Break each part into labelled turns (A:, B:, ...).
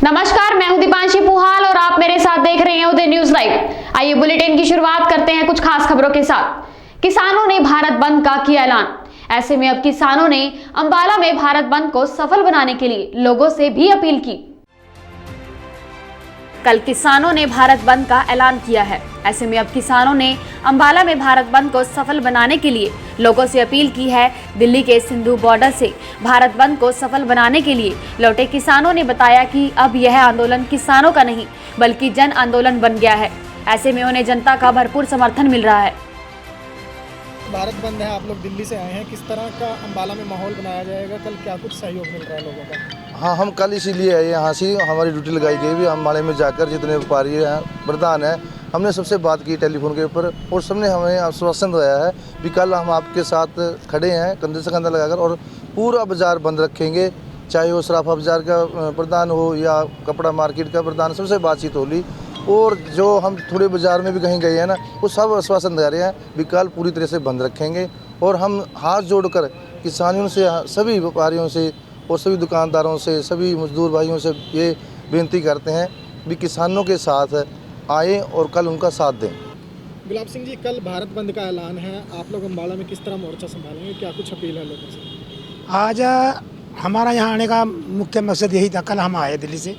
A: नमस्कार, मैं हूं दीपांशी पुहाल और आप मेरे साथ देख रहे हैं उदय न्यूज लाइव। आइए बुलेटिन की शुरुआत करते हैं कुछ खास खबरों के साथ। किसानों ने भारत बंद का किया ऐलान। ऐसे में अब किसानों ने अंबाला में भारत बंद को सफल बनाने के लिए लोगों से भी अपील की। कल किसानों ने भारत बंद का ऐलान किया है। ऐसे में अब किसानों ने अंबाला में भारत बंद को सफल बनाने के लिए लोगों से अपील की है। दिल्ली के सिंधु बॉर्डर से भारत बंद को सफल बनाने के लिए लौटे किसानों ने बताया कि अब यह आंदोलन किसानों का नहीं बल्कि जन आंदोलन बन गया है। ऐसे में उन्हें जनता का भरपूर समर्थन मिल रहा है।
B: भारत बंद है, आप लोग दिल्ली से आए हैं, किस तरह का अंबाला में माहौल बनाया जाएगा? कल क्या कुछ सहयोग मिल रहा है लोगों का?
C: हाँ, हम कल इसीलिए आए यहाँ से, हमारी ड्यूटी लगाई गई भी अंबाला में जाकर जितने व्यापारी हैं, प्रधान हैं, हमने सबसे बात की टेलीफोन के ऊपर और सबने हमें आश्वासन दिया है कि कल हम आपके साथ खड़े हैं कंधे से कंधा लगाकर और पूरा बाज़ार बंद रखेंगे। चाहे वो सराफा बाज़ार का प्रधान हो या कपड़ा मार्केट का प्रधान, सबसे बातचीत होली। और जो हम थोड़े बाज़ार में भी कहीं गए हैं ना, वो सब आश्वासन दे रहे हैं भी कल पूरी तरह से बंद रखेंगे। और हम हाथ जोड़कर किसानियों से, सभी व्यापारियों से और सभी दुकानदारों से, सभी मजदूर भाइयों से ये बेनती करते हैं भी किसानों के साथ आएँ और कल उनका साथ दें।
B: गुलाब सिंह जी, कल भारत बंद का ऐलान है, आप लोग अंबाला में किस तरह मोर्चा संभालेंगे? क्या कुछ अपील है लोगों से?
D: आज हमारा यहाँ आने का मुख्य मकसद यही था। कल हम आए दिल्ली से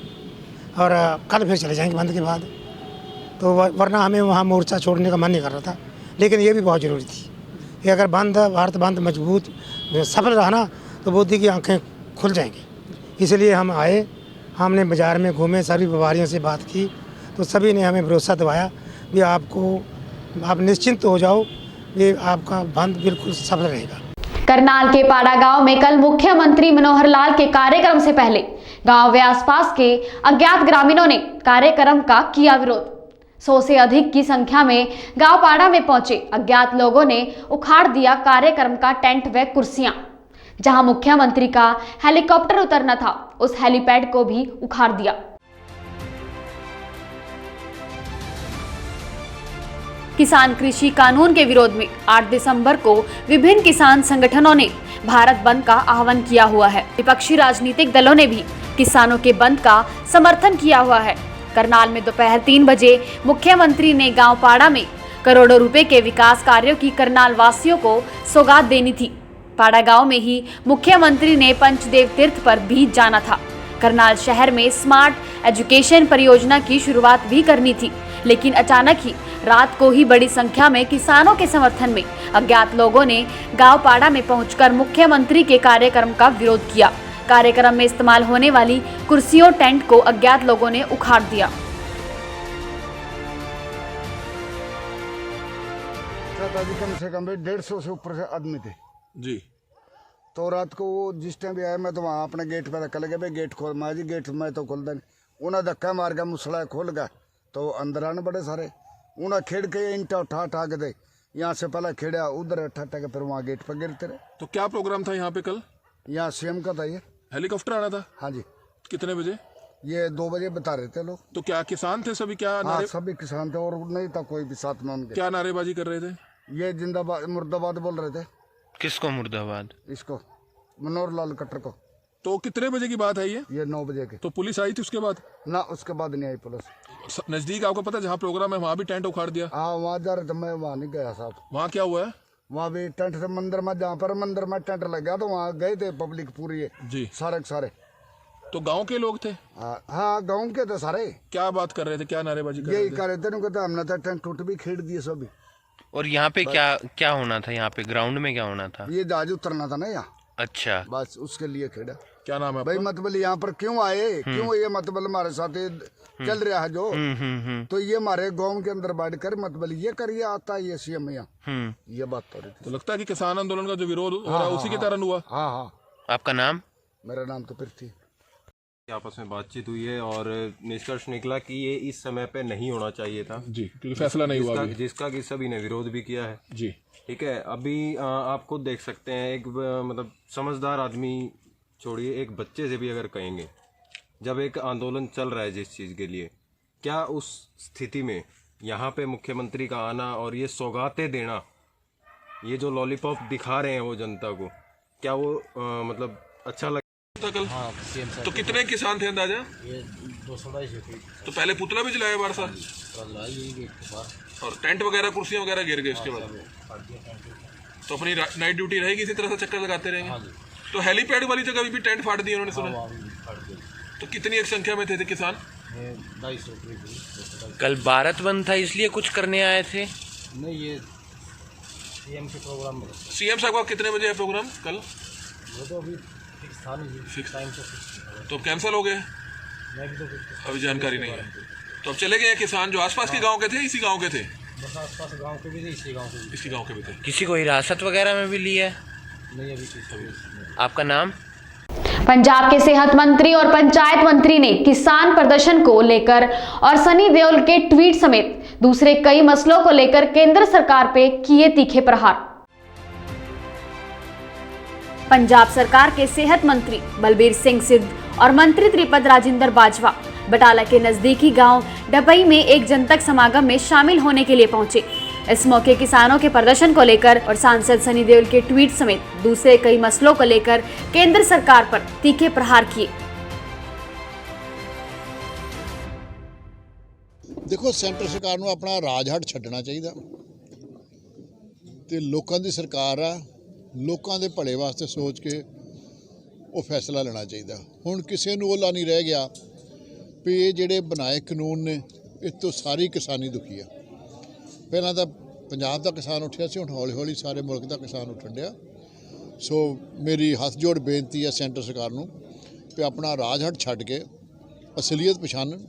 D: और कल फिर चले जाएंगे बंद के बाद। तो वरना हमें वहाँ मोर्चा छोड़ने का मन नहीं कर रहा था, लेकिन ये भी बहुत ज़रूरी थी कि अगर भारत बंद मजबूत सफल रहा ना तो मोदी की आंखें खुल जाएंगी। इसलिए हम आए, हमने बाज़ार में घूमे, सभी व्यापारियों से बात की तो सभी ने हमें भरोसा दिलाया कि आप निश्चिंत हो जाओ, ये आपका बंद बिल्कुल सफल रहेगा।
A: करनाल के पाड़ा गांव में कल मुख्यमंत्री मनोहर लाल के कार्यक्रम से पहले गांव व आसपास के अज्ञात ग्रामीणों ने कार्यक्रम का किया विरोध। 100 से अधिक की संख्या में गांव पाड़ा में पहुंचे अज्ञात लोगों ने उखाड़ दिया कार्यक्रम का टेंट व कुर्सियां। जहां मुख्यमंत्री का हेलीकॉप्टर उतरना था, उस हेलीपैड को भी उखाड़ दिया। किसान कृषि कानून के विरोध में 8 दिसंबर को विभिन्न किसान संगठनों ने भारत बंद का आह्वान किया हुआ है। विपक्षी राजनीतिक दलों ने भी किसानों के बंद का समर्थन किया हुआ है। करनाल में दोपहर 3 बजे मुख्यमंत्री ने गांव पाड़ा में करोड़ों रुपए के विकास कार्यों की करनाल वासियों को सौगात देनी थी। पाड़ा गांव में ही मुख्यमंत्री ने पंचदेव तीर्थ पर भी जाना था। करनाल शहर में स्मार्ट एजुकेशन परियोजना की शुरुआत भी करनी थी, लेकिन अचानक ही रात को ही बड़ी संख्या में किसानों के समर्थन में अज्ञात लोगों ने गांव पाड़ा में पहुंचकर मुख्यमंत्री के कार्यक्रम का विरोध किया। कार्यक्रम में इस्तेमाल होने वाली कुर्सियों टेंट को अज्ञात लोगों ने उखाड़ दिया।
E: कम से कम 150 से ऊपर से आदमी थे
F: जी।
E: तो रात को वो जिस टाइम भी आया, मैं तो वहाँ अपने गेट पर रख लगे, भाई गेट खोल। मैं जी गेट मैं तो खोल दें, उन्हें धक्का मार गया, मुसला खोल गया तो अंदर आने बड़े सारे। उन्हें खेड़ के इंटा उठा के दे, यहाँ से पहले खेड़ा उधर उठा के फिर वहाँ गेट पर गिरते रहे।
F: तो क्या प्रोग्राम था यहाँ पे कल?
E: यहाँ सीएम का था ये।
F: हेलीकॉप्टर आना था?
E: हाँ जी।
F: कितने बजे?
E: ये 2 बजे बता रहे थे लोग।
F: तो क्या किसान थे सभी? क्या
E: हाँ, सभी किसान थे और नहीं था कोई भी साथ में उनके।
F: क्या नारेबाजी कर रहे थे?
E: ये जिंदाबाद मुर्दाबाद बोल रहे थे।
G: किसको मुर्दाबाद?
E: इसको मनोहर लाल खट्टर को।
F: तो कितने बजे की बात है ये?
E: 9 बजे के।
F: तो पुलिस आई थी उसके बाद?
E: ना, उसके बाद नहीं आई पुलिस।
F: नजदीक आपको पता जहाँ प्रोग्राम है वहाँ भी टेंट उखाड़ दिया?
E: हाँ, वहाँ जा रहे थे, मैं वहाँ नहीं गया साहब।
F: वहाँ क्या हुआ है?
E: वहाँ भी टेंट से मंदिर में, जहाँ पर मंदिर में टेंट लग गया तो वहाँ गए थे पब्लिक पूरी
F: जी,
E: सारे।
F: तो गांव के लोग थे?
E: हाँ, गाँव के थे सारे।
F: क्या बात कर रहे थे? क्या नारेबाजी कर रहे
E: यही
F: थे?
E: कर रहे थे, कहते हमने तो टेंट टूट भी खेड़ दिए सभी।
G: और यहाँ पे क्या होना था? यहाँ पे ग्राउंड में क्या होना था?
E: ये जहाज उतरना था ना यहाँ।
G: अच्छा,
E: बस उसके लिए खेड़ा।
F: क्या नाम है
E: भाई
F: आपका?
E: मतलब यहाँ पर क्यों आए, क्यों ये मतलब हमारे साथ चल रहा है जो, तो ये हमारे गांव के अंदर बैठ कर मतलब ये करिए आता है ये सीएम यहाँ, ये बात हो रही थी।
F: तो लगता है कि किसान आंदोलन का जो विरोध हो रहा है उसी के कारण हुआ?
E: हाँ।
G: आपका नाम?
E: मेरा नाम तो पृथ्वी।
H: आपस में बातचीत हुई है और निष्कर्ष निकला कि ये इस समय पे नहीं होना चाहिए था
F: जी, क्योंकि फैसला नहीं हुआ अभी।
H: जिसका कि सभी ने विरोध भी किया है
F: जी।
H: ठीक है। अभी आप खुद देख सकते हैं, एक मतलब समझदार आदमी छोड़िए, एक बच्चे से भी अगर कहेंगे, जब एक आंदोलन चल रहा है जिस चीज़ के लिए, क्या उस स्थिति में यहाँ पे मुख्यमंत्री का आना और ये सौगातें देना, ये जो लॉलीपॉप दिखा रहे हैं वो जनता को, क्या वो मतलब अच्छा लग
F: था कल?
I: हाँ सेम
F: तो कितने किसान थे अंदाजा?
I: ये 200-250 थे।
F: तो पहले पुतला भी जलाया बार साहब
I: यही गेट के बाहर
F: और टेंट वगैरह कुर्सियां वगैरह गिर गए उसके बाद?
I: फाड़ दिया टेंट।
F: तो अपनी नाइट ड्यूटी रहेगी, इसी तरह से चक्कर लगाते रहेंगे?
I: हाँ जी।
F: तो हेलीपैड वाली जगह भी टेंट फाड़ दिए उन्होंने
I: हाँ
F: सुना?
I: वहाँ भी फाड़ दिया।
F: तो कितनी एक संख्या में थे किसान?
I: ये 250 करीब हुई, 250।
G: कल भारत बंद था इसलिए कुछ करने आए थे?
I: नहीं ये सीएम के प्रोग्राम में
F: सीएम साहब का कितने बजे है प्रोग्राम कल?
I: वो तो अभी फिक्स था नहीं जी,
F: फिक्स
I: टाइम से फिक्स।
F: तो कैंसिल हो गए?
I: मैं भी तो कुछ
F: अभी जानकारी नहीं है। तो अब चले गए किसान जो आसपास के गांव के थे, इसी गांव के थे?
I: बस आसपास गांव के भी थे, इसी गांव के भी।
F: इसी गांव के भी थे।
G: किसी को हिरासत वगैरह में भी लिया है?
I: नहीं अभी किसी।
G: आपका नाम?
A: पंजाब के सेहत मंत्री और पंचायत मंत्री ने किसान प्रदर्शन को लेकर और सनी देओल के ट्वीट समेत दूसरे कई मसलों को लेकर केंद्र सरकार पे किए तीखे प्रहार। पंजाब सरकार के सेहत मंत्री बलबीर सिंह सिद्ध और मंत्री त्रिपद राजिंदर बाजवा बटाला के नजदीकी गांव डबई में एक जनतक समागम में शामिल होने के लिए पहुंचे। इस मौके किसानों के प्रदर्शन को लेकर और सांसद सनी देओल के ट्वीट समेत दूसरे कई मसलों को लेकर केंद्र सरकार पर तीखे प्रहार किए।
J: देखो सेंटर सरकार ਨੂੰ ਆਪਣਾ ਰਾਜ ਹੱਟ ਛੱਡਣਾ ਚਾਹੀਦਾ ਤੇ ਲੋਕਾਂ ਦੀ ਸਰਕਾਰ ਆ, ਲੋਕਾਂ ਦੇ ਭਲੇ ਵਾਸਤੇ ਸੋਚ ਕੇ ਉਹ ਫੈਸਲਾ ਲੈਣਾ ਚਾਹੀਦਾ। ਹੁਣ ਕਿਸੇ ਨੂੰ ਉਹਲਾ ਨਹੀਂ ਰਹਿ ਗਿਆ ਵੀ ਇਹ ਜਿਹੜੇ ਬਣਾਏ ਕਾਨੂੰਨ ਨੇ ਇਸ ਤੋਂ ਸਾਰੀ ਕਿਸਾਨੀ ਦੁਖੀ ਆ। ਪਹਿਲਾਂ ਤਾਂ ਪੰਜਾਬ ਦਾ ਕਿਸਾਨ ਉੱਠਿਆ ਸੀ, ਹੁਣ ਹੌਲੀ ਹੌਲੀ ਸਾਰੇ ਮੁਲਕ ਦਾ ਕਿਸਾਨ ਉੱਠਣ ਡਿਆ। ਸੋ ਮੇਰੀ ਹੱਥ ਜੋੜ ਬੇਨਤੀ ਹੈ ਸੈਂਟਰ ਸਰਕਾਰ ਨੂੰ ਕਿ ਆਪਣਾ ਰਾਜ ਹੱਟ ਛੱਡ ਕੇ ਅਸਲੀਅਤ ਪਛਾਣਨ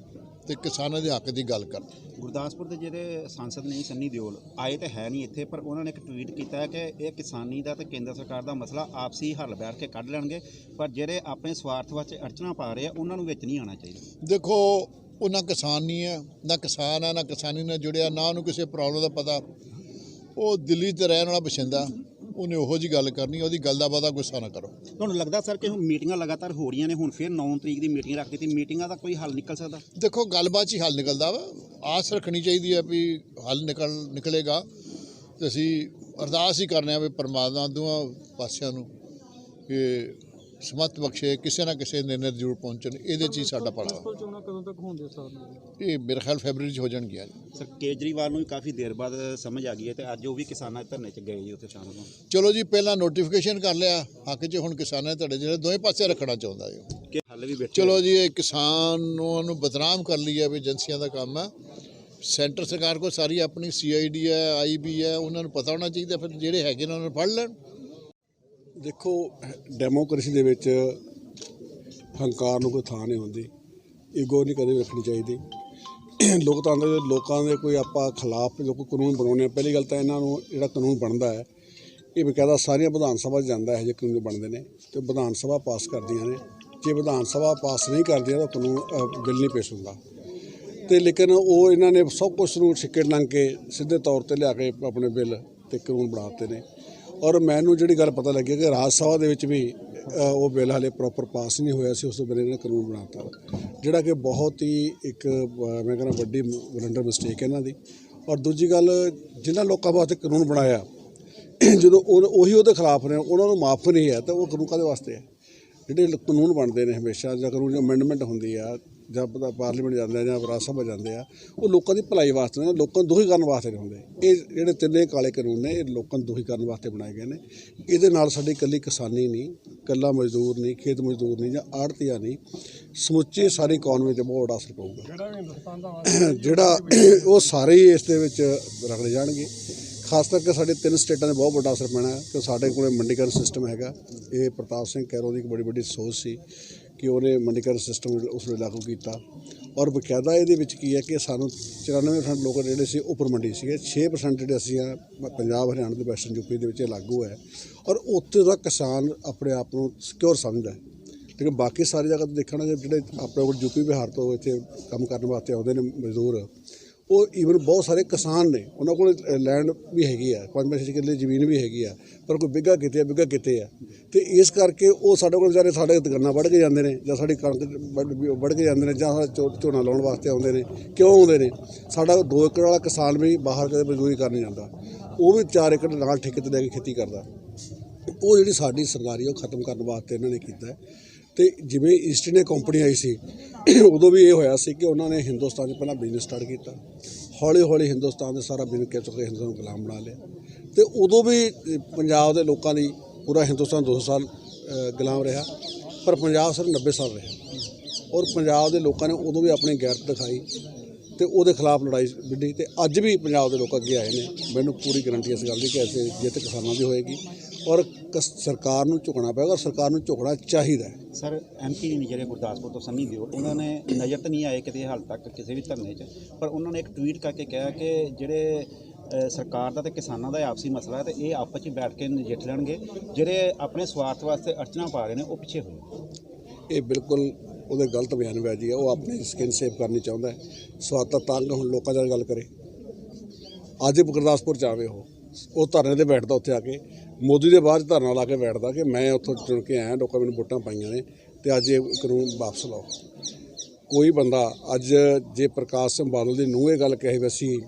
J: ਤੇ ਕਿਸਾਨਾਂ ਦੇ ਹੱਕ ਦੀ ਗੱਲ ਕਰਨ।
K: ਗੁਰਦਾਸਪੁਰ ਦੇ ਜਿਹੜੇ ਸਾਂਸਦ ਨੇ ਸੰਨੀ ਦਿਓਲ ਆਏ ਤਾਂ ਹੈ ਨਹੀਂ ਇੱਥੇ, ਪਰ ਉਹਨਾਂ ਨੇ ਇੱਕ ਟਵੀਟ ਕੀਤਾ ਹੈ ਕਿ ਇਹ ਕਿਸਾਨੀ ਦਾ ਤੇ ਕੇਂਦਰ ਸਰਕਾਰ ਦਾ ਮਸਲਾ ਆਪਸੀ ਹੱਲ ਬੈਠ ਕੇ ਕੱਢ ਲੈਣਗੇ, ਪਰ ਜਿਹੜੇ ਆਪਣੇ ਸਵਾਰਥ ਵਿੱਚ ਅੜਚਣਾ ਪਾ ਰਹੇ ਆ ਉਹਨਾਂ ਨੂੰ ਵਿੱਚ ਨਹੀਂ ਆਉਣਾ ਚਾਹੀਦਾ।
J: ਦੇਖੋ ਉਹਨਾਂ ਕਿਸਾਨ ਨਹੀਂ ਹੈ, ਨਾ ਕਿਸਾਨ ਹੈ, ਨਾ ਕਿਸਾਨੀ ਨਾਲ ਜੁੜਿਆ, ਨਾ ਉਹਨੂੰ ਕਿਸੇ ਪ੍ਰੋਬਲਮ ਦਾ ਪਤਾ। ਉਹ ਦਿੱਲੀ 'ਤੇ ਰਹਿਣ ਵਾਲਾ ਬਸ਼ਿੰਦਾ, ਉਹਨੇ ਉਹੋ ਜਿਹੀ ਗੱਲ ਕਰਨੀ, ਉਹਦੀ ਗੱਲ ਦਾ ਪਤਾ ਗੁੱਸਾ ਨਾ ਕਰੋ।
K: ਤੁਹਾਨੂੰ ਲੱਗਦਾ ਸਰ ਕਿ ਹੁਣ ਮੀਟਿੰਗਾਂ ਲਗਾਤਾਰ ਹੋ ਰਹੀਆਂ ਨੇ, ਹੁਣ ਫਿਰ 9 ਤਰੀਕ ਦੀ ਮੀਟਿੰਗ ਰੱਖ ਦਿੱਤੀ, ਮੀਟਿੰਗਾਂ ਦਾ ਕੋਈ ਹੱਲ ਨਿਕਲ ਸਕਦਾ?
J: ਦੇਖੋ ਗੱਲਬਾਤ 'ਚ ਹੀ ਹੱਲ ਨਿਕਲਦਾ ਵਾ, ਆਸ ਰੱਖਣੀ ਚਾਹੀਦੀ ਹੈ ਵੀ ਹੱਲ ਨਿਕਲੇਗਾ। ਤੇ ਅਸੀਂ ਅਰਦਾਸ ਹੀ ਕਰਨੇ ਆ ਵੀ ਪਰਮਾਤਮਾ ਦੋਵਾਂ ਪਾਸਿਆਂ ਨੂੰ ਕਿ ਸਮਤ ਬਖਸ਼ੇ, ਕਿਸੇ ਨਾ ਕਿਸੇ ਨਿਰਣੇ ਜ਼ਰੂਰ ਪਹੁੰਚਣ। ਇਹਦੇ 'ਚ ਹੀ ਸਾਡਾ ਭਲਾ।
B: ਕਦੋਂ ਤੱਕ ਹੋਣਗੇ ਸਰ?
J: ਇਹ ਮੇਰੇ ਖਿਆਲ ਫੈਬਰਰੀ 'ਚ ਹੋ ਜਾਣਗੀਆਂ।
K: ਸਰ ਕੇਜਰੀਵਾਲ ਨੂੰ ਵੀ ਕਾਫੀ ਦੇਰ ਬਾਅਦ ਸਮਝ ਆ ਗਈ ਹੈ ਤੇ ਅੱਜ ਉਹ ਵੀ ਕਿਸਾਨਾਂ ਦੇ ਧਰਨੇ 'ਚ ਗਏ ਜੀ ਉੱਥੇ ਸ਼ਾਮ ਨੂੰ।
J: ਚਲੋ ਜੀ ਪਹਿਲਾਂ ਨੋਟੀਫਿਕੇਸ਼ਨ ਕਰ ਲਿਆ ਹੱਕ 'ਚ, ਹੁਣ ਕਿਸਾਨਾਂ ਦੇ ਧੜੇ ਜਿਹੜੇ ਦੋਵੇਂ ਪਾਸੇ ਰੱਖਣਾ ਚਾਹੁੰਦਾ ਜੀ।
K: ਕਿ ਹੱਲ ਵੀ ਬੈਠੇ
J: ਚਲੋ ਜੀ ਇਹ ਕਿਸਾਨ ਨੂੰ ਬਦਨਾਮ ਕਰ ਲਈ ਹੈ ਵੀ ਏਜੰਸੀਆਂ ਦਾ ਕੰਮ ਹੈ। ਸੈਂਟਰ ਸਰਕਾਰ ਕੋਲ ਸਾਰੀ ਆਪਣੀ CID ਹੈ, IB ਹੈ, ਉਹਨਾਂ ਨੂੰ ਪਤਾ ਹੋਣਾ ਚਾਹੀਦਾ। ਫਿਰ ਜਿਹੜੇ ਹੈਗੇ ਨੇ ਉਹਨਾਂ ਨੂੰ ਫੜ ਲੈਣ।
L: ਦੇਖੋ ਡੈਮੋਕ੍ਰੇਸੀ ਦੇ ਵਿੱਚ ਹੰਕਾਰ ਨੂੰ ਕੋਈ ਥਾਂ ਨਹੀਂ ਹੁੰਦੀ, ਈਗੋ ਨਹੀਂ ਕਦੇ ਰੱਖਣੀ ਚਾਹੀਦੀ। ਲੋਕਤੰਤਰ ਦੇ ਲੋਕਾਂ ਦੇ ਕੋਈ ਆਪਾਂ ਖਿਲਾਫ ਜੋ ਕੋਈ ਕਾਨੂੰਨ ਬਣਾਉਂਦੇ ਆ, ਪਹਿਲੀ ਗੱਲ ਤਾਂ ਇਹਨਾਂ ਨੂੰ ਜਿਹੜਾ ਕਾਨੂੰਨ ਬਣਦਾ ਹੈ ਇਹ ਬਕਾਇਦਾ ਸਾਰੀਆਂ ਵਿਧਾਨ ਸਭਾ 'ਚ ਜਾਂਦਾ ਹੈ। ਜੇ ਕਾਨੂੰਨ ਬਣਦੇ ਨੇ ਤੇ ਵਿਧਾਨ ਸਭਾ ਪਾਸ ਕਰਦੀਆਂ ਨੇ, ਜੇ ਵਿਧਾਨ ਸਭਾ ਪਾਸ ਨਹੀਂ ਕਰਦੀਆਂ ਤਾਂ ਕਾਨੂੰਨ ਬਿੱਲ ਨਹੀਂ ਪੇਸ਼ ਹੁੰਦਾ। ਤੇ ਲੇਕਿਨ ਉਹ ਇਹਨਾਂ ਨੇ ਸਭ ਕੁਛ ਨੂੰ ਸਿੱਕੇ ਲੰਘ ਕੇ ਸਿੱਧੇ ਤੌਰ 'ਤੇ ਲਿਆ ਕੇ ਆਪਣੇ ਬਿੱਲ ਤੇ ਕਾਨੂੰਨ ਬਣਾ ਦਿੱਤੇ ਨੇ। ਔਰ ਮੈਨੂੰ ਜਿਹੜੀ ਗੱਲ ਪਤਾ ਲੱਗੀ ਕਿ ਰਾਜ ਸਭਾ ਦੇ ਵਿੱਚ ਵੀ ਉਹ ਬਿੱਲ ਹਾਲੇ ਪ੍ਰੋਪਰ ਪਾਸ ਨਹੀਂ ਹੋਇਆ ਸੀ, ਉਸ ਤੋਂ ਬਿਨਾਂ ਇਹਨਾਂ ਨੇ ਕਾਨੂੰਨ ਬਣਾਤਾ, ਜਿਹੜਾ ਕਿ ਬਹੁਤ ਹੀ ਇੱਕ ਮੈਂ ਕਹਿੰਦਾ ਵੱਡੀ ਬਲੰਡਰ ਮਿਸਟੇਕ ਹੈ ਇਹਨਾਂ ਦੀ। ਔਰ ਦੂਜੀ ਗੱਲ, ਜਿਨ੍ਹਾਂ ਲੋਕਾਂ ਵਾਸਤੇ ਕਾਨੂੰਨ ਬਣਾਇਆ ਜਦੋਂ ਉਹੀ ਉਹਦੇ ਖਿਲਾਫ ਨੇ, ਉਹਨਾਂ ਨੂੰ ਮਾਫ ਨਹੀਂ ਹੈ ਤਾਂ ਉਹ ਕਾਨੂੰਨ ਕਾਹਦੇ ਵਾਸਤੇ ਹੈ? ਜਿਹੜੇ ਕਾਨੂੰਨ ਬਣਦੇ ਨੇ ਹਮੇਸ਼ਾ ਜਾਂ ਕਾਨੂੰਨ ਅਮੈਂਡਮੈਂਟ ਹੁੰਦੀ ਆ ਜਾਂ ਪਾਰਲੀਮੈਂਟ ਜਾਂਦੇ ਆ ਜਾਂ ਰਾਜ ਸਭਾ ਜਾਂਦੇ ਆ, ਉਹ ਲੋਕਾਂ ਦੀ ਭਲਾਈ ਵਾਸਤੇ ਨੇ, ਲੋਕਾਂ ਨੂੰ ਦੁਖੀ ਕਰਨ ਵਾਸਤੇ ਨਹੀਂ ਹੁੰਦੇ। ਇਹ ਜਿਹੜੇ ਤਿੰਨੇ ਕਾਲੇ ਕਾਨੂੰਨ ਨੇ ਇਹ ਲੋਕਾਂ ਨੂੰ ਦੁਖੀ ਕਰਨ ਵਾਸਤੇ ਬਣਾਏ ਗਏ ਨੇ। ਇਹਦੇ ਨਾਲ ਸਾਡੀ ਇਕੱਲੀ ਕਿਸਾਨੀ ਨਹੀਂ, ਇਕੱਲਾ ਮਜ਼ਦੂਰ ਨਹੀਂ, ਖੇਤ ਮਜ਼ਦੂਰ ਨਹੀਂ ਜਾਂ ਆੜ੍ਹਤੀਆ ਨਹੀਂ, ਸਮੁੱਚੀ ਸਾਰੀ ਇਕੋਨਮੀ 'ਤੇ ਬਹੁਤ ਵੱਡਾ ਅਸਰ ਪਊਗਾ। ਜਿਹੜਾ ਉਹ ਸਾਰੇ ਹੀ ਇਸ ਦੇ ਵਿੱਚ ਰਗੜੇ ਜਾਣਗੇ। ਖਾਸ ਕਰਕੇ ਸਾਡੇ 3 ਸਟੇਟਾਂ 'ਤੇ ਬਹੁਤ ਵੱਡਾ ਅਸਰ ਪੈਣਾ ਹੈ ਕਿ ਸਾਡੇ ਕੋਲ ਮੰਡੀਕਰਨ ਸਿਸਟਮ ਹੈਗਾ। ਇਹ ਪ੍ਰਤਾਪ ਸਿੰਘ ਕੈਰੋਂ ਦੀ ਇੱਕ ਬੜੀ ਵੱਡੀ ਸੋਚ ਸੀ ਕਿ ਉਹਨੇ ਮੰਡੀਕਰਨ ਸਿਸਟਮ ਉਸ ਵੇਲੇ ਲਾਗੂ ਕੀਤਾ। ਔਰ ਬਕਾਇਦਾ ਇਹਦੇ ਵਿੱਚ ਕੀ ਹੈ ਕਿ ਸਾਨੂੰ 94% ਲੋਕ ਜਿਹੜੇ ਸੀ ਉੱਪਰ ਮੰਡੀ ਸੀਗੇ, 6% ਜਿਹੜੇ ਅਸੀਂ ਪੰਜਾਬ ਹਰਿਆਣਾ ਤੇ ਵੈਸਟਰਨ ਯੂਪੀ ਦੇ ਵਿੱਚ ਲਾਗੂ ਹੈ। ਔਰ ਉੱਥੇ ਦਾ ਕਿਸਾਨ ਆਪਣੇ ਆਪ ਨੂੰ ਸਿਕਿਉਰ ਸਮਝਦਾ ਹੈ। ਲੇਕਿਨ ਬਾਕੀ ਸਾਰੀ ਜਗ੍ਹਾ ਤੋਂ ਦੇਖਣਾ ਜਿਹੜੇ ਆਪਣੇ ਕੋਲ ਯੂਪੀ ਬਿਹਾਰ ਤੋਂ ਇੱਥੇ ਕੰਮ ਕਰਨ ਵਾਸਤੇ ਆਉਂਦੇ ਨੇ ਮਜ਼ਦੂਰ, ਉਹ ਈਵਨ ਬਹੁਤ ਸਾਰੇ ਕਿਸਾਨ ਨੇ, ਉਹਨਾਂ ਕੋਲ ਲੈਂਡ ਵੀ ਹੈਗੀ ਆ, 5-6 ਕਿੱਲੇ ਜ਼ਮੀਨ ਵੀ ਹੈਗੀ ਆ, ਪਰ ਕੋਈ ਬਿੱਘਾ ਕਿਤੇ ਆ। ਤੇ ਇਸ ਕਰਕੇ ਉਹ ਸਾਡੇ ਕੋਲ ਵਿਚਾਰੇ ਸਾਡੇ ਗੰਨਾ ਵੱਢ ਕੇ ਜਾਂਦੇ ਨੇ ਜਾਂ ਸਾਡੀ ਕਣਕ ਵੱਢ ਕੇ ਜਾਂਦੇ ਨੇ ਜਾਂ ਝੋਨਾ ਲਾਉਣ ਵਾਸਤੇ ਆਉਂਦੇ ਨੇ। ਕਿਉਂ ਆਉਂਦੇ ਨੇ? ਸਾਡਾ 2 ਏਕੜ ਵਾਲਾ ਕਿਸਾਨ ਵੀ ਬਾਹਰ ਕਦੇ ਮਜ਼ਦੂਰੀ ਕਰਨ ਜਾਂਦਾ, ਉਹ ਵੀ 4 ਏਕੜ ਨਾਲ ਠੇਕੇ 'ਤੇ ਲੈ ਕੇ ਖੇਤੀ ਕਰਦਾ। ਉਹ ਜਿਹੜੀ ਸਾਡੀ ਸਰਕਾਰੀ ਉਹ ਖਤਮ ਕਰਨ ਵਾਸਤੇ ਇਹਨਾਂ ਨੇ ਕੀਤਾ। ਤੇ ਜਿਵੇਂ ਈਸਟ ਇੰਡੀਆ ਕੰਪਨੀ ਆਈ ਸੀ ਉਦੋਂ ਵੀ ਇਹ ਹੋਇਆ ਸੀ ਕਿ ਉਹਨਾਂ ਨੇ ਹਿੰਦੁਸਤਾਨ 'ਚ ਪਹਿਲਾਂ ਬਿਜ਼ਨਸ ਸਟਾਰਟ ਕੀਤਾ, ਹੌਲੀ ਹੌਲੀ ਹਿੰਦੁਸਤਾਨ ਦੇ ਸਾਰਾ ਬਿਜ਼ਨਸ ਕੈਪਚਰ ਕਰਕੇ ਹਿੰਦੁਸਤਾਨ ਨੂੰ ਗੁਲਾਮ ਬਣਾ ਲਿਆ। ਤੇ ਉਦੋਂ ਵੀ ਪੰਜਾਬ ਦੇ ਲੋਕਾਂ ਦੀ ਪੂਰਾ ਹਿੰਦੁਸਤਾਨ 200 ਸਾਲ ਗੁਲਾਮ ਰਿਹਾ, ਪਰ ਪੰਜਾਬ ਸਿਰਫ 90 ਸਾਲ ਰਿਹਾ। ਔਰ ਪੰਜਾਬ ਦੇ ਲੋਕਾਂ ਨੇ ਉਦੋਂ ਵੀ ਆਪਣੀ ਗੈਰਤ ਦਿਖਾਈ ਤੇ ਉਹਦੇ ਖਿਲਾਫ ਲੜਾਈ ਵਿੱਢੀ ਤੇ ਅੱਜ ਵੀ ਪੰਜਾਬ ਦੇ ਲੋਕ ਅੱਗੇ ਆਏ ਨੇ। ਮੈਨੂੰ ਪੂਰੀ ਗਰੰਟੀ ਇਸ ਗੱਲ ਦੀ ਕਿ ਐਸੇ ਜਿੱਤ ਕਿਸਾਨਾਂ ਦੀ ਹੋਏਗੀ ਔਰ ਸਰਕਾਰ ਨੂੰ ਝੁਕਣਾ ਪਏਗਾ ਔਰ ਸਰਕਾਰ ਨੂੰ ਝੁਕਣਾ ਚਾਹੀਦਾ ਹੈ।
K: ਸਰ MP ਨੇ ਜਿਹੜੇ ਗੁਰਦਾਸਪੁਰ ਤੋਂ ਸੰਨੀ ਦਿਓਲ, ਉਹਨਾਂ ਨੇ ਨਜ਼ਰ ਤਾਂ ਨਹੀਂ ਆਏ ਕਿਤੇ ਹਾਲ ਤੱਕ ਕਿਸੇ ਵੀ ਧਰਨੇ 'ਚ, ਪਰ ਉਹਨਾਂ ਨੇ ਇੱਕ ਟਵੀਟ ਕਰਕੇ ਕਿਹਾ ਕਿ ਜਿਹੜੇ ਸਰਕਾਰ ਦਾ ਤੇ ਕਿਸਾਨਾਂ ਦਾ ਆਪਸੀ ਮਸਲਾ ਹੈ ਤੇ ਇਹ ਆਪਸ 'ਚ ਬੈਠ ਕੇ ਨਜਿੱਠ ਲੈਣਗੇ, ਜਿਹੜੇ ਆਪਣੇ ਸਵਾਰਥ ਵਾਸਤੇ ਅੜਚਣਾ ਪਾ ਰਹੇ ਨੇ ਉਹ ਪਿੱਛੇ ਹੋਏ।
L: ਇਹ ਬਿਲਕੁਲ ਉਹਦੇ ਗਲਤ ਬਿਆਨਬਾਜ਼ੀ ਹੈ। ਉਹ ਆਪਣੀ ਸਕਿਨ ਸੇਵ ਕਰਨੀ ਚਾਹੁੰਦਾ ਹੈ। ਸਵਾਰਥ ਤੰਗ ਹੁਣ ਲੋਕਾਂ ਨਾਲ ਗੱਲ ਕਰੇ। ਅੱਜ ਗੁਰਦਾਸਪੁਰ 'ਚ ਆਵੇ ਉਹ ਧਰਨੇ 'ਤੇ ਬੈਠਦਾ, ਉੱਥੇ ਆ ਕੇ ਮੋਦੀ ਦੇ ਬਾਅਦ ਧਰਨਾ ਲਾ ਕੇ ਬੈਠਦਾ ਕਿ ਮੈਂ ਉੱਥੋਂ ਚੁਣ ਕੇ ਆਇਆ, ਲੋਕਾਂ ਮੈਨੂੰ ਵੋਟਾਂ ਪਾਈਆਂ ਨੇ ਤੇ ਅੱਜ ਇਹ ਕਾਨੂੰਨ ਵਾਪਸ ਲਾਓ। ਕੋਈ ਬੰਦਾ ਅੱਜ ਜੇ ਪ੍ਰਕਾਸ਼ ਸਿੰਘ ਬਾਦਲ ਦੀ ਨੂੰਹ ਇਹ ਗੱਲ ਕਹੇ ਵੀ ਅਸੀਂ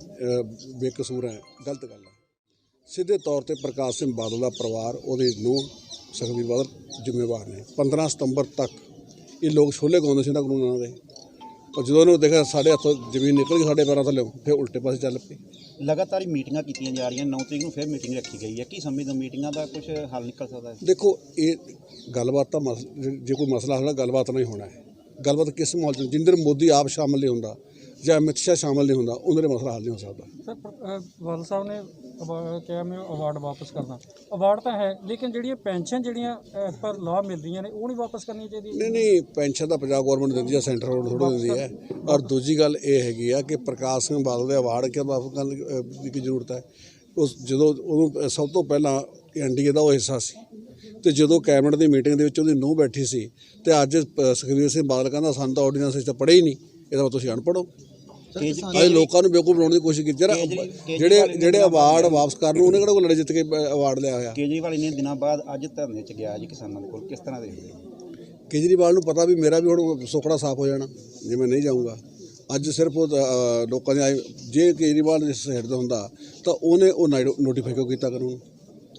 L: ਬੇਕਸੂਰ ਹੈ, ਗਲਤ ਗੱਲ ਹੈ। ਸਿੱਧੇ ਤੌਰ ਤੇ ਪ੍ਰਕਾਸ਼ ਸਿੰਘ ਬਾਦਲ ਦਾ ਪਰਿਵਾਰ, ਉਹਦੀ ਨੂੰਹ ਸੁਖਬੀਰ ਬਾਦਲ ਜ਼ਿੰਮੇਵਾਰ ਨੇ। 15 ਸਤੰਬਰ ਤੱਕ ਇਹ ਲੋਕ ਛੋਲੇ ਗਾਉਂਦੇ ਸੀ ਨਾ ਕਾਨੂੰਨਾਂ ਦੇ, ਪਰ ਜਦੋਂ ਉਹਨੂੰ ਦੇਖਿਆ ਸਾਡੇ ਹੱਥੋਂ ਜ਼ਮੀਨ ਨਿਕਲ ਗਈ ਸਾਡੇ ਪੈਰਾਂ ਥੱਲੇ, ਫਿਰ ਉਲਟੇ ਪਾਸੇ ਚੱਲ ਪਏ।
K: ਲਗਾਤਾਰ ਮੀਟਿੰਗਾਂ ਕੀਤੀਆਂ ਜਾ ਰਹੀਆਂ, 9 ਤਰੀਕ ਨੂੰ ਫਿਰ ਮੀਟਿੰਗ ਰੱਖੀ ਗਈ ਹੈ। ਕੀ ਸਮਝਦੇ ਮੀਟਿੰਗਾਂ ਦਾ ਕੁਝ ਹੱਲ ਨਿਕਲ ਸਕਦਾ ਹੈ?
L: ਦੇਖੋ ਇਹ ਗੱਲਬਾਤ ਤਾਂ ਜੇ ਕੋਈ ਮਸਲਾ ਹੋਣਾ ਗੱਲਬਾਤ ਨਾਲ ਹੀ ਹੋਣਾ ਹੈ। ਗੱਲਬਾਤ ਕਿਸ ਮਾਹੌਲ 'ਚ ਜਿੰਦਰ ਮੋਦੀ ਆਪ ਸ਼ਾਮਲ ਨਹੀਂ ਹੁੰਦਾ ਜਾਂ ਅਮਿਤ ਸ਼ਾਹ ਸ਼ਾਮਲ ਨਹੀਂ ਹੁੰਦਾ, ਉਹਨਾਂ ਦੇ ਮਸਲਾ ਹੱਲ ਨਹੀਂ ਹੋ ਸਕਦਾ।
I: ਸਰ ਬਾਦਲ ਸਾਹਿਬ ਨੇ ਕਿਹਾ ਮੈਂ ਅਵਾਰਡ ਵਾਪਸ ਕਰਨਾ, ਅਵਾਰਡ ਤਾਂ ਹੈ ਲੇਕਿਨ ਜਿਹੜੀਆਂ ਪੈਨਸ਼ਨ ਜਿਹੜੀਆਂ ਪਰ ਲਾਭ ਮਿਲ ਰਹੀਆਂ ਨੇ ਉਹ ਨਹੀਂ ਵਾਪਸ ਕਰਨੀਆਂ ਚਾਹੀਦੀਆਂ।
L: ਨਹੀਂ ਪੈਨਸ਼ਨ ਤਾਂ ਪੰਜਾਬ ਗੌਰਮੈਂਟ ਦਿੰਦੀ ਹੈ, ਸੈਂਟਰ ਗੌਰਮੈਂਟ ਥੋੜ੍ਹਾ ਦਿੰਦੀ ਹੈ। ਔਰ ਦੂਜੀ ਗੱਲ ਇਹ ਹੈਗੀ ਆ ਕਿ ਪ੍ਰਕਾਸ਼ ਸਿੰਘ ਬਾਦਲ ਦੇ ਅਵਾਰਡ ਕਿਉਂ ਵਾਪਸ ਕਰਨ ਦੀ ਕੀ ਜ਼ਰੂਰਤ ਹੈ? ਉਸ ਜਦੋਂ ਉਹਨੂੰ ਸਭ ਤੋਂ ਪਹਿਲਾਂ NDA ਦਾ ਉਹ ਹਿੱਸਾ ਸੀ ਤੇ ਜਦੋਂ ਕੈਬਨਿਟ ਦੀ ਮੀਟਿੰਗ ਦੇ ਵਿੱਚ ਉਹਦੀ ਨੂੰਹ ਬੈਠੀ ਸੀ ਤੇ ਅੱਜ ਸੁਖਬੀਰ ਸਿੰਘ ਬਾਦਲ ਕਹਿੰਦਾ ਸਾਨੂੰ ਤਾਂ ਆਰਡੀਨੈਂਸ ਤਾਂ ਪੜ੍ਹੇ ਹੀ ਨਹੀਂ, ਇਹਦਾ ਤੁਸੀਂ ਅਨਪੜ੍ਹ ਹੋ। ਅੱਜ ਲੋਕਾਂ ਨੂੰ ਬੇਵਕੂਫ ਬਣਾਉਣ ਦੀ ਕੋਸ਼ਿਸ਼ ਕੀਤੀ। ਜਿਹੜੇ ਅਵਾਰਡ ਵਾਪਸ ਕਰਨ ਨੂੰ ਉਹਨੇ ਕਿਹੜਾ ਕੋਈ ਲੜੇ ਜਿੱਤ ਕੇ ਅਵਾਰਡ ਲਿਆ ਹੋਇਆ।
K: ਕੇਜਰੀਵਾਲ ਇੰਨੇ ਦਿਨਾਂ ਬਾਅਦ ਅੱਜ ਧਰਨੇ 'ਚ ਗਿਆ ਜੀ ਕਿਸਾਨਾਂ ਦੇ ਕੋਲ, ਕਿਸ ਤਰ੍ਹਾਂ ਦੇਖਦੇ?
L: ਕੇਜਰੀਵਾਲ ਨੂੰ ਪਤਾ ਵੀ ਮੇਰਾ ਵੀ ਹੁਣ ਸੁਖੜਾ ਸਾਫ਼ ਹੋ ਜਾਣਾ ਜੇ ਮੈਂ ਨਹੀਂ ਜਾਊਂਗਾ। ਅੱਜ ਸਿਰਫ ਉਹ ਲੋਕਾਂ ਦੇ ਜੇ ਕੇਜਰੀਵਾਲ ਇਸ ਸਾਈਡ ਦਾ ਹੁੰਦਾ ਤਾਂ ਉਹਨੇ ਉਹ ਨੋਟੀਫਾਈ ਕਿਉਂ ਕੀਤਾ ਕਾਨੂੰਨ?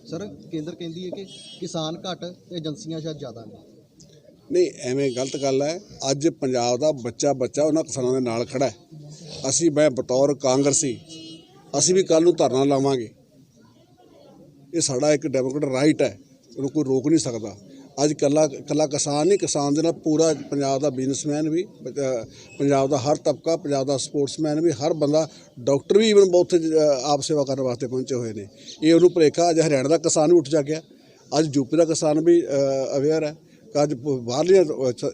B: ਸਰ ਕੇਂਦਰ ਕਹਿੰਦੀ ਹੈ ਕਿ ਕਿਸਾਨ ਘੱਟ ਤੇ ਏਜੰਸੀਆਂ ਸ਼ਾਇਦ ਜ਼ਿਆਦਾ ਨੇ।
L: ਨਹੀਂ ਐਵੇਂ ਗਲਤ ਗੱਲ ਹੈ। ਅੱਜ ਪੰਜਾਬ ਦਾ ਬੱਚਾ ਉਹਨਾਂ ਕਿਸਾਨਾਂ ਦੇ ਨਾਲ ਖੜਾ ਹੈ। ਮੈਂ ਬਤੌਰ ਕਾਂਗਰਸੀ ਅਸੀਂ ਵੀ ਕੱਲ੍ਹ ਨੂੰ ਧਰਨਾ ਲਾਵਾਂਗੇ। ਇਹ ਸਾਡਾ ਇੱਕ ਡੈਮੋਕ੍ਰੇਟਿਕ ਰਾਈਟ ਹੈ, ਉਹਨੂੰ ਕੋਈ ਰੋਕ ਨਹੀਂ ਸਕਦਾ। ਅੱਜ ਕੱਲਾ ਕਿਸਾਨ ਨਹੀਂ, ਕਿਸਾਨ ਦੇ ਨਾਲ ਪੂਰਾ ਪੰਜਾਬ ਦਾ ਬਿਜ਼ਨਸਮੈਨ ਵੀ, ਪੰਜਾਬ ਦਾ ਹਰ ਤਬਕਾ, ਪੰਜਾਬ ਦਾ ਸਪੋਰਟਸਮੈਨ ਵੀ, ਹਰ ਬੰਦਾ, ਡਾਕਟਰ ਵੀ ਈਵਨ ਬਹੁਤ ਆਪ ਸੇਵਾ ਕਰਨ ਵਾਸਤੇ ਪਹੁੰਚੇ ਹੋਏ ਨੇ। ਇਹ ਉਹਨੂੰ ਭੁਲੇਖਾ ਅੱਜ ਹਰਿਆਣਾ ਦਾ ਕਿਸਾਨ ਵੀ ਉੱਠ ਜਾਗਿਆ, ਅੱਜ ਯੂਪੀ ਦਾ ਕਿਸਾਨ ਵੀ ਅਵੇਅਰ ਹੈ, ਅੱਜ ਬਾਹਰਲੀਆਂ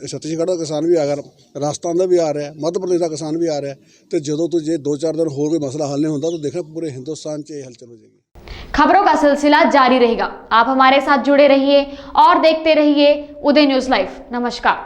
L: ਛੱਤੀਸਗੜ੍ਹ ਦਾ ਕਿਸਾਨ ਵੀ ਆ ਗਿਆ, ਰਾਜਸਥਾਨ ਦਾ ਵੀ ਆ ਰਿਹਾ, मध्य प्रदेश का किसान भी आ रहा है। तो जो तो जे 2-4 दिन होर कोई मसला हल नहीं होता तो देखना पूरे हिंदुस्तान से हलचल हो जाएगी।
A: खबरों का सिलसिला जारी रहेगा, आप हमारे साथ जुड़े रहिए और देखते रहिए उदय न्यूज़ लाइव। नमस्कार।